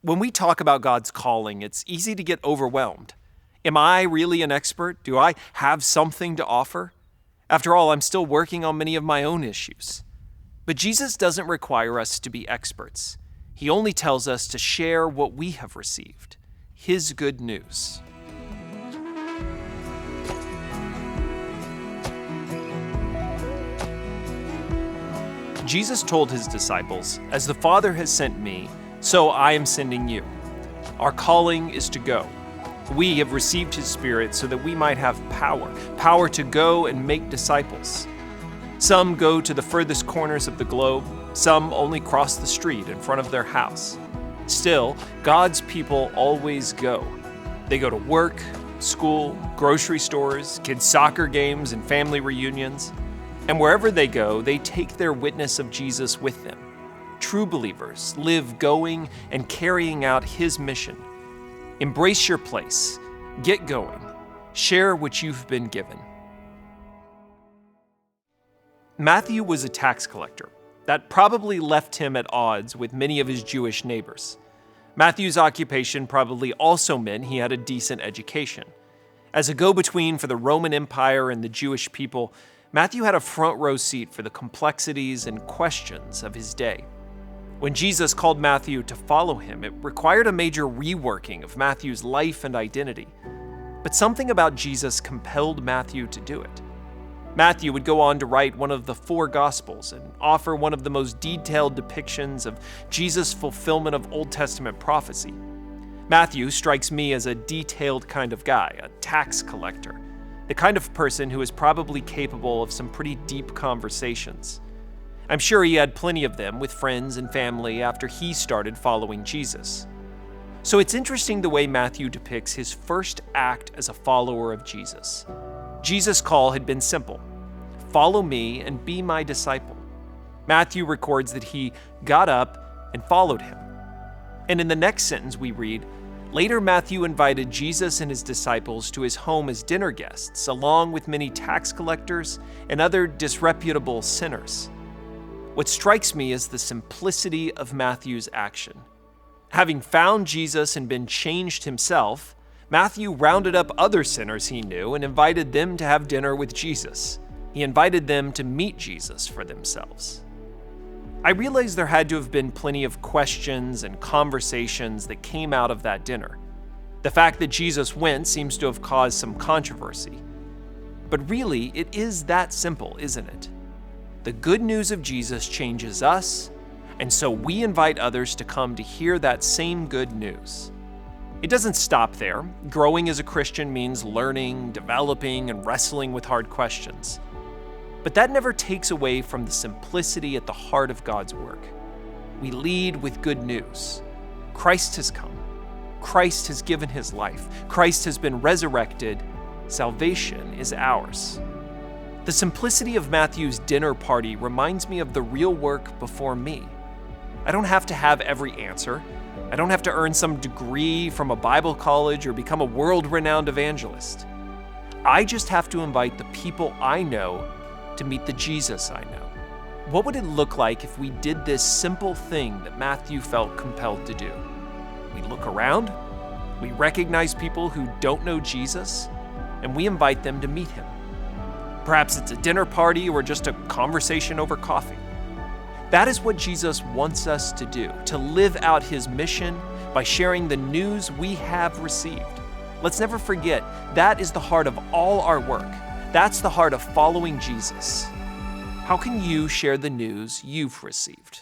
When we talk about God's calling, it's easy to get overwhelmed. Am I really an expert? Do I have something to offer? After all, I'm still working on many of my own issues. But Jesus doesn't require us to be experts. He only tells us to share what we have received, His good news. Jesus told His disciples, "As the Father has sent me, so I am sending you." Our calling is to go. We have received His Spirit so that we might have power to go and make disciples. Some go to the furthest corners of the globe, some only cross the street in front of their house. Still, God's people always go. They go to work, school, grocery stores, kids' soccer games, and family reunions. And wherever they go, they take their witness of Jesus with them. True believers live going and carrying out His mission. Embrace your place. Get going. Share what you've been given. Matthew was a tax collector. That probably left him at odds with many of his Jewish neighbors. Matthew's occupation probably also meant he had a decent education. As a go-between for the Roman Empire and the Jewish people, Matthew had a front row seat for the complexities and questions of his day. When Jesus called Matthew to follow him, it required a major reworking of Matthew's life and identity. But something about Jesus compelled Matthew to do it. Matthew would go on to write one of the 4 Gospels and offer one of the most detailed depictions of Jesus' fulfillment of Old Testament prophecy. Matthew strikes me as a detailed kind of guy, a tax collector, the kind of person who is probably capable of some pretty deep conversations. I'm sure he had plenty of them with friends and family after he started following Jesus. So it's interesting the way Matthew depicts his first act as a follower of Jesus. Jesus' call had been simple: follow me and be my disciple. Matthew records that he got up and followed him. And in the next sentence we read, later Matthew invited Jesus and his disciples to his home as dinner guests, along with many tax collectors and other disreputable sinners. What strikes me is the simplicity of Matthew's action. Having found Jesus and been changed himself, Matthew rounded up other sinners he knew and invited them to have dinner with Jesus. He invited them to meet Jesus for themselves. I realize there had to have been plenty of questions and conversations that came out of that dinner. The fact that Jesus went seems to have caused some controversy. But really, it is that simple, isn't it? The good news of Jesus changes us, and so we invite others to come to hear that same good news. It doesn't stop there. Growing as a Christian means learning, developing, and wrestling with hard questions. But that never takes away from the simplicity at the heart of God's work. We lead with good news. Christ has come. Christ has given His life. Christ has been resurrected. Salvation is ours. The simplicity of Matthew's dinner party reminds me of the real work before me. I don't have to have every answer. I don't have to earn some degree from a Bible college or become a world-renowned evangelist. I just have to invite the people I know to meet the Jesus I know. What would it look like if we did this simple thing that Matthew felt compelled to do? We look around, we recognize people who don't know Jesus, and we invite them to meet Him. Perhaps it's a dinner party or just a conversation over coffee. That is what Jesus wants us to do, to live out His mission by sharing the news we have received. Let's never forget, that is the heart of all our work. That's the heart of following Jesus. How can you share the news you've received?